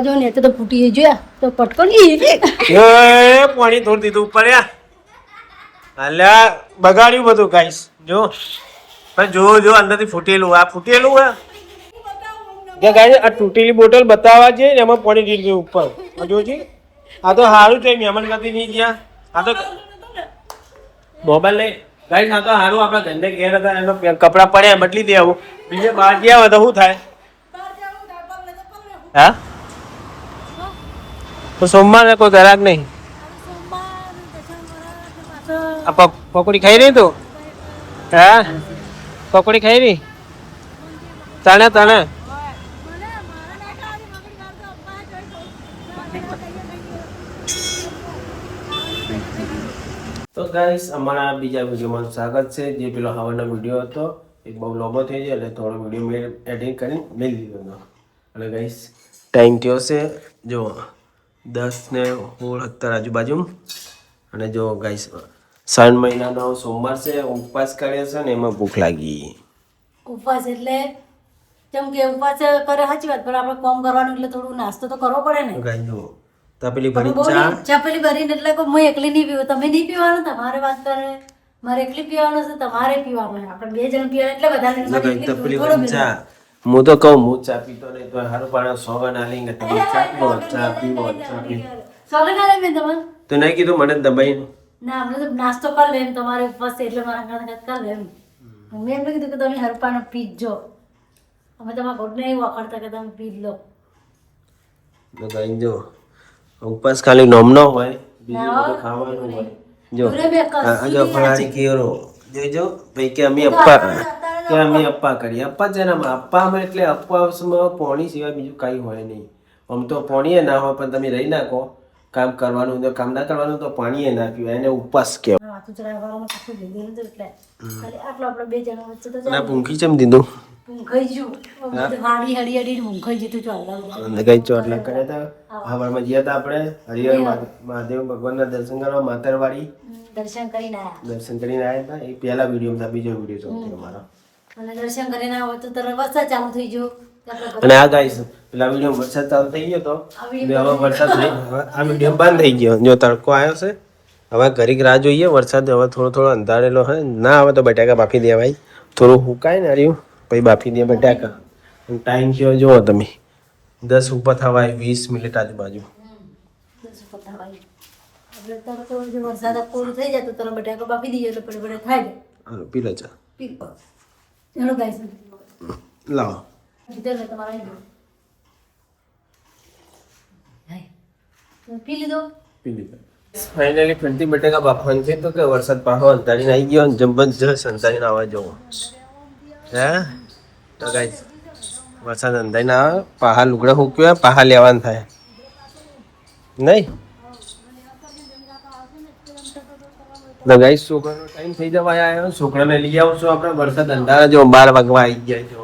જો ને તો ફૂટી જોયા તો પટકો નહીં પાણી થોડી દીધું ઉપર અલ્યા બગાડ્યું બધું ગાઈસ જો પણ જો અંદરથી ફૂટેલું આ ફૂટેલું હે ગાઈસ આ તૂટેલી બોટલ બતાવવા છે ને એમાં પાણી દીધી ગયું ઉપર જોજી આ તો સારું છે મહેમાન ગતિ નહીં ગયા આ તો મોબાઈલ લઈ ગાઈસ આ તો સારું આપણા ધંધે ઘેર હતા એનો કપડા પડ્યા બદલી દેવું બીજે બહાર ગયા હોય તો શું થાય હા તો સોમવારે કોઈ ગ્રાહક નહીં પકોડી ખાઈ રહી તું હા પકોડી ખાઈ રહી તને તો ગાઈસ અમારા બીજા વિડીયોમાં સ્વાગત છે જે પેલો હવાનો વિડીયો હતો એ બહુ લાંબો થઈ જાય એટલે થોડો વિડીયો મેં એડિટ કરીને મેળવી દીધો હતો અને ગાઈસ ટાઈમ થયો છે જો 10:16 આજુબાજુ અને જો ગાઈસ 3 મહિનાનો સોમવાર છે ઉપવાસ કર્યો છે ને એમાં ભૂખ લાગી ઉપવાસ એટલે જેમ કે ઉપવાસ કરે સાચી વાત પણ આપણે કોમ કરવાનું એટલે થોડું નાસ્તો તો કરવો પડે ને ગાઈસ જો તપેલી ભરી ચા પેલી ભરીને એટલે હું એકલી નહીં પીવું તમે નહીં પીવાનું તમારે વાત કરે મારે એકલી પીવાનું છે તમારે પીવાનું આપણે 2 જણ પીવાનું એટલે બધાને તપેલી ભરી ચા હું તો કહું હું ચા પીતો નહીં તો હારું પાણા સોગન આલીને તમે ચા પીવો સોગન આલે મેં તમને તો નહીં કીધું મને દબાઈ ના આપણે તો નાસ્તો કરી લે તમારે ઉપવાસ છે એટલે મારા ઘરે કરી લે મેં એમ કીધું કે તમે હરપાનો પીજો અમે તમારા ઘર નહીં વાપરતા કે તમે પી લો તો ગાઈ જો ઉપવાસ ખાલી નોમ ન હોય બીજું બધું ખાવાનું હોય જો આ જો ફરાળી કેરો જોજો ભાઈ કે અમે અપ્પા કરીએ અપ્પા છે ને અપ્પામાં એટલે અપ્પામાં પોણી સિવાય બીજું કાંઈ હોય નહીં આમ તો પોણીએ ના હોય પણ તમે રહી નાખો કામ કરવાનું તો કામ ના કરવાનું તો પાણીએ ના પીવાય એને ઉપવાસ કહેવાય ભૂંખી ચમ દીધું ચોટલા કર્યા હતા હવારમાં ગયા હતા આપણે હરિહર મહાદેવ ભગવાનના દર્શન કરવા માતરવાડી દર્શન કરીને આવ્યા હતા એ પહેલા વિડીયો હતા બીજો વિડીયો સૌથી અમારો અને દર્શન કરીને આવો તો તરત વરસાદ ચાલુ થઈ ગયો અને આ ગાઈસ પેલા વિડીયો વરસાદ ચાલુ થઈ ગયો તો હવે વરસાદ નહીં આ વિડીયો બંધ થઈ ગયો જો તડકો આવ્યો છે હવે ઘડીક રાહ જોઈએ વરસાદ હવે થોડો અંધારેલો હે ના આવે તો બટાકા બાફી દેવાય થોડું હુકાય ને રહ્યું પછી બાફી દે બટાકા ટાઈમ કયો જુઓ તમે 10 ઉપર થવાય 20 મિનિટ આજુબાજુ વરસાદ પૂરું થઈ જાય તો તરત બટાકા બાફી દઈએ એટલે પડે થાય હાલો પી લો ચા ચલો ગાઈસ લાવો પી લીધો ફાઇનલી 20 બટાકા બાફવાનું છે તો કે વરસાદ પાછો અંધારીને આવી ગયો જબરજસ્ત અંધારીને આવવા જવો હે તો ગાઈસ વરસાદ અંધારીને આવે પાહા લુગડા મૂક્યા પાહા લેવાનું થાય નહીં તો ગાઈસ છોકરાનો ટાઈમ થઈ જવા આવ્યો છોકરાને લઈ આવશો આપણે વરસાદ અંધારા જો 12 વાગવા આવી ગયા જો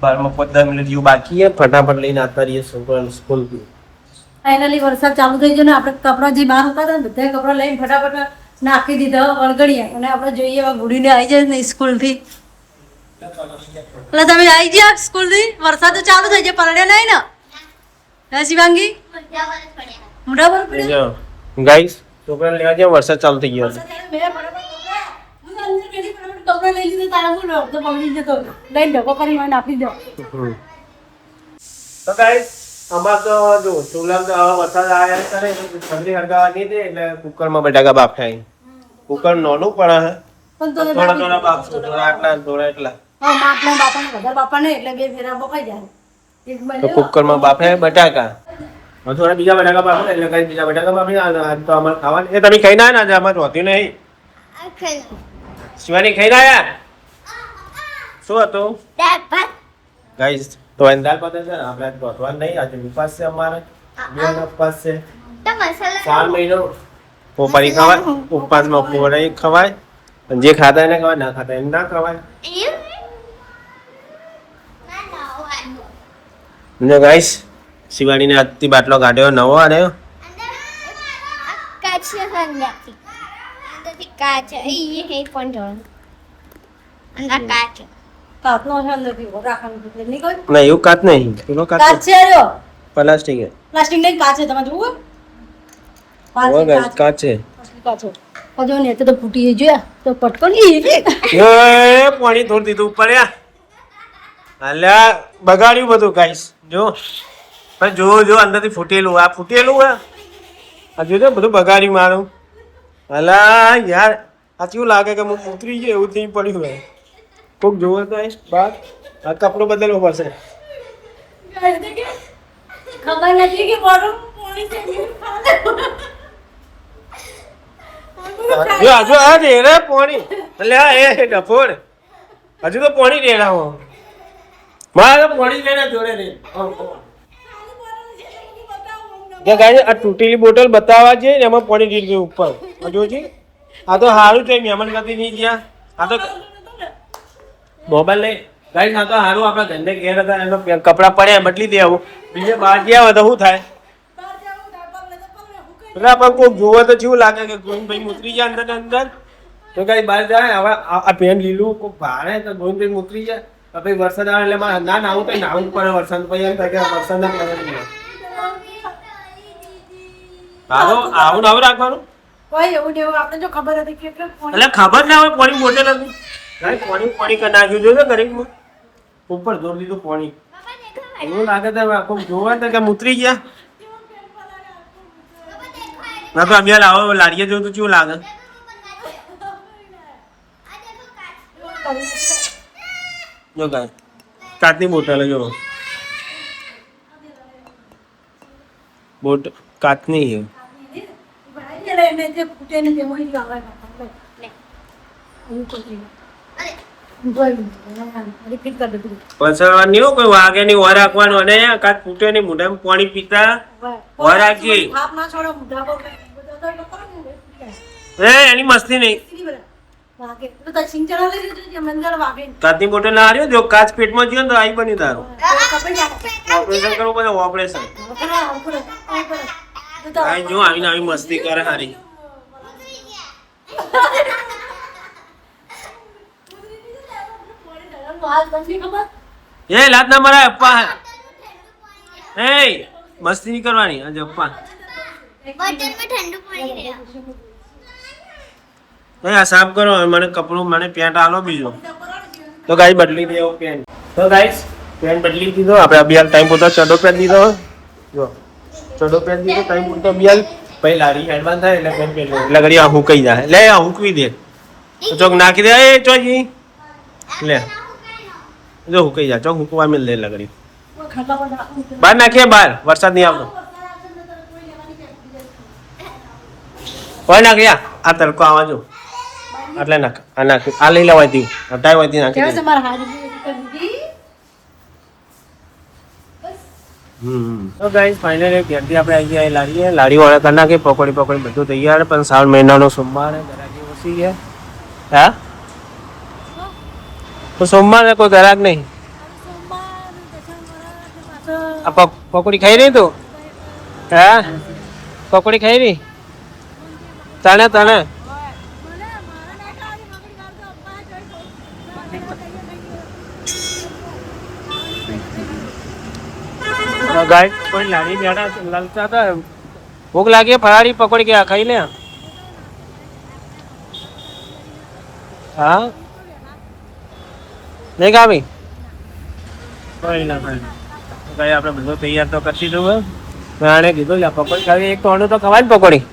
12:15 મિનિટ જેવું બાકી છે ફટાફટ લઈને આવતા રહીએ છોકરાને સ્કૂલ થી ફાઇનલી વરસાદ ચાલુ થઈ ગયો ને આપણે કપડા જે બહાર હતા ને બધા કપડા લઈને ફટાફટ નાખી દીધા વળગડીએ અને આપણે જોઈએ એવા ગુડીને આવી જાય ને સ્કૂલ થી એટલે તમે આવી ગયા સ્કૂલ થી વરસાદ તો ચાલુ થઈ જાય પરડે નહીં ને શિવાંગી મોઢા પર પડ્યો ગાઈસ છોકરાને લેવા જાય વરસાદ ચાલુ થઈ ગયો છે કપડા લઈ લીધા તારા હું તો પકડી જતો લઈને ઢોકો કરી મને આપી દો તો ગાઈસ અમાર તો જો ચૂલા તો વરસાદ આવ્યા કરે ઠંડી હળગાવા નહીં દે એટલે કુકરમાં બટાકા બાફાય કુકર નાનું પણ હે પણ થોડા બાફો થોડા એટલા હા માપના બાપાને વધારે બાપા ને એટલે બે ફેરા બફાઈ જાય તો કુકરમાં બાફે બટાકા હવે થોડા બીજા બટાકા બાફે એટલે કઈ બીજા બટાકા બાફી તો અમારે ખાવાનું એ તમે ખાઈ ના આજે અમારે હોતી નહીં શિવાની ખાઈ ના શું હતું ગાઈસ તો દાળ ભાત છે આપણે ગોઠવા નહીં આજે ઉપવાસ છે અમારે બે ઉપવાસ છે 4 મહિનો પોપારી ખવાય ઉપવાસમાં પોપારી ખવાય જે ખાતા એને ખવાય ના ખાતા એને ના ખવાય ને ગાઈસ શિવાનીને આજથી બાટલો કાઢ્યો નવો આવ્યો કાચનો છે અંદરથી ઉભો રાખવાનું એટલે નહીં કોઈ ના એવું કાચ નહીં, પેલો કાચ કાચ છે રહ્યો પ્લાસ્ટિક હે. પ્લાસ્ટિક નહીં કાચ છે તમે જુઓ ઓ ગાઈસ કાચ છે. કાચો હજો ને તો ફૂટી જોયા તો પટકો નહીં એ પાણી થોડી દીધું ઉપર યાર. અલ્યા બગાડ્યું બધું ગાઈસ જો. પણ જો અંદરથી ફૂટેલું, આ ફૂટેલું હે. આ જોજો બધું બગાડ્યું મારું. અલા યાર આ કેવું લાગે કે હું ઉતરી ગયો એવું થઈ પડ્યું હે. કોક જોવે તો બાર આ કપડો બદલવો પડશે. ખબર નથી કે બોટલ પાણી છે જો હજુ આ રેડા પાણી અલ્યા એ ડફોડ હજુ તો પાણી રેડાવો મારે પાણી રેડા જોડે રે. ગાય આ તૂટેલી બોટલ બતાવવા જઈએ ને એમાં પાણી ગીર ગયું ઉપર. જોજી આ તો સારું છે મહેમાન ગતિ નહીં ગયા. આ તો મોબાઈલ લઈ ગાઈસ આ તો સારું આપણા ઘરને ઘેર હતા એનો કપડા પડ્યા બદલી દેવું. બીજે બહાર ગયા હોય તો શું થાય? પેલા પણ કોઈક જોવે તો કેવું લાગે કે ગોવિંદભાઈ ઉતરી જાય અંદર ને અંદર. તો કઈ બહાર જાય હવે આ પેન લીલું કોઈક ભારે તો ગોવિંદભાઈ ઉતરી જાય. પછી વરસાદ આવે એટલે મારે ના નાવું તો નાવું પડે વરસાદ. પછી એમ થાય કે વરસાદ ના પડે. આવું નાવું રાખવાનું કોઈ એવું ને એવું આપણે જો ખબર હતી કે એટલે ખબર ના હોય પાણી બોટલ હતી. પાણી કરી નાખ્યું જોયું ગરીબમાં ઉપર જોર દીધું પાણી. એવું લાગે તો આખું જોવા તો કે ઉતરી ગયા. ના તો અમે લાવો લાડીએ જોયું તો કેવું લાગે. જો ગાય કાચની બોટલ જો બોટ કાચની છે. પસરવાની હો કોઈ વાગે નહીં વાર રાખવાનું અને કાચ ફૂટે નહીં મોઢામાં પાણી પીતા વાર રાખી. એની મસ્તી નહીં. કાચની બોટલ ના હાર્યો જો કાચ પેટમાં ગયો ને તો આવી બન્યું તારું ઓપરેશન કરવું પડે ઓપરેશન. જો આવીને આવી મસ્તી કરે હારી. એ લાત ના મારા અપ્પા એ મસ્તી નહીં કરવાની. આજે અપ્પા આ સાફ કરો મને કપડું મને પેન્ટ આલો બીજો તો ગાઈસ બદલી દેવો પેન્ટ. તો ગાઈસ પેન્ટ બદલી દીધો આપણે અભિયાન ટાઈમ પૂરતો ચડો પેન્ટ દીધો. જો ચડો પેન્ટ દીધો ટાઈમ પૂરતો અભિયાન પછી લારી એડવાન્સ થાય એટલે પેન્ટ પહેરવો એટલે ઘડી આ હુકાઈ જાય. લે આ હુકવી દે ચોક નાખી દે એ ચોજી લે જો હુકાઈ જાય ચોક હુકવા મેલ દે લગડી બહાર નાખીએ બહાર વરસાદ નહીં આવતો. કોઈ નાખ્યા આ તડકો આવા જો એટલે નાખ આ નાખ આ લઈ લેવાય તી હટાઈ હોય તી નાખી તો ગાઈસ ફાઇનલી ઘેરથી આપણે આવી ગયા લાડીએ લાડી વાળા કરી નાખી પકોડી બધું તૈયાર. પણ 7 મહિનાનો સોમવાર ગરાકી ઓછી છે. હા તો સોમવારે કોઈ ગરાક નહીં. આ પકોડી ખાઈ રહી તું? હા પકોડી ખાઈ રહી તને ગાય કોઈ લારી બેઠા લલતા હતા ભૂખ લાગી ફરાળી પકોડી ગયા ખાઈ લે. હા નહીં ખાવી કોઈ ના ભાઈ ગાય આપણે બધું તૈયાર તો કરી દીધું. મેં કીધું પકોડી ખાવી એક ટોણું તો ખવાય ને પકોડી.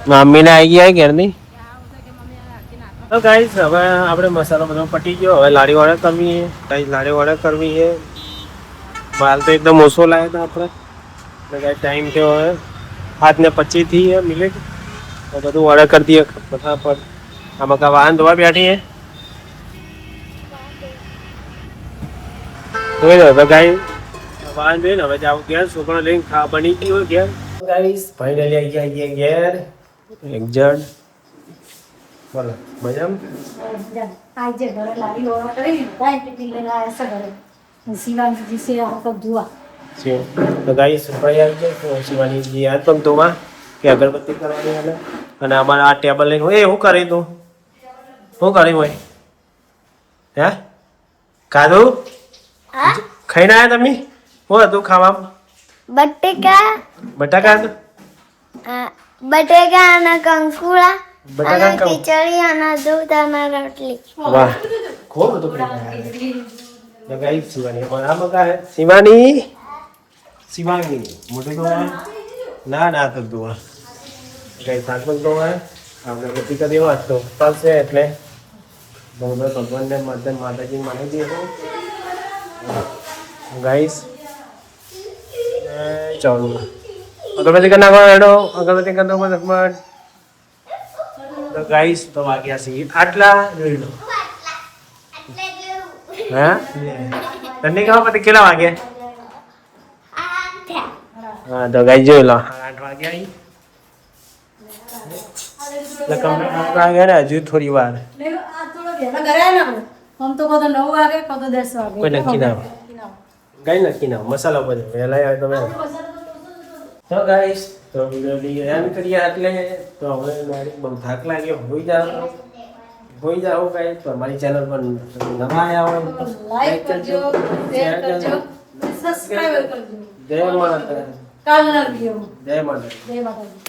મમ્મીને આવી ગયા ઘેરની. તો ગાઈસ હવે આપણે મસાલો બધો પટી ગયો. હવે લારી વાળા કરવી છે ગાઈસ લારી વાળા કરવી છે. માલ તો એકદમ ઓછો લાવ્યો હતો આપણે એટલે ગાઈસ ટાઈમ થયો હવે 7:25 મિનિટ તો બધું ઓર્ડર કરી દઈએ ફટાફટ. આમાં કા વાહન ધોવા બેઠી છે જોઈ દો તો ગાઈસ વાહન જોઈને હવે જાવ ઘેર. છોકરો લઈને ખા બની ગઈ હોય ઘેર. ગાઈસ ફાઇનલી આવી ગયા ઘેર એક્ઝેક્ટ બોલો મજામાં આજે ઘરે લાવી ઓળો કરી પિટિંગ લઈને આવ્યા છે ઘરે શિવાનીજી છે આખો ધુઆ છે. તો ગાઈસ સફાઈ આવી જાય તો શિવાનીજી યાદ પણ ધોવા કે અગરબત્તી કરવાની અને અમારા આ ટેબલ લઈને હોય શું કરી તું શું કરી હોય હે ખાધું ખાઈને આવ્યા તમે શું હતું ખાવામાં બટાકા હતું બટેકા અને કંકુડા બટાકા અને ખીચડી અને દૂધ અને રોટલી. વાહ ખૂબ બધું ખાઈને ગાઈસ શિવાની પણ આ મકા હે શિવાની મોટું તો ના ના તો દુઆ ગાઈસ સાકલ તો હે આપણે બધી કરી વાત તો ચાલશે એટલે ભગવાનને માતાજી માની દઈએ ગાઈસ ચાલો અગરબત્તી કરી નાખો હેડો અગરબત્તી કરી નાખો ઝટપટ તો ગાઈસ તો વાગ્યા છે આટલા જોઈ લો હા તને ખબર પછી કેટલા વાગે હા તો ગાઈ જોઈ લો 8 વાગ્યા અહીં કમ્પ્લીટ વાગ્યા ને હજુ થોડી વાર આ થોડો વહેલા ઘરે આવ્યા ને આમ તો કદો 9 વાગે કદો 10 વાગે કોઈ નક્કી ના હોય. ગાઈ નક્કી ના હોય. મસાલા બધો વહેલા આવે તમે તો ગાઈસ તો વિડીયો એમ કરીએ એટલે તો હવે મારી બહુ થાક લાગ્યો હોઈ જાઓ ગાઈસ તો અમારી ચેનલ પર નવા આવ્યા હોય તો લાઈક કરજો શેર કરજો સબસ્ક્રાઇબ કરજો જય માતા કાલના વિડિયો જય માતા જય માતાજી.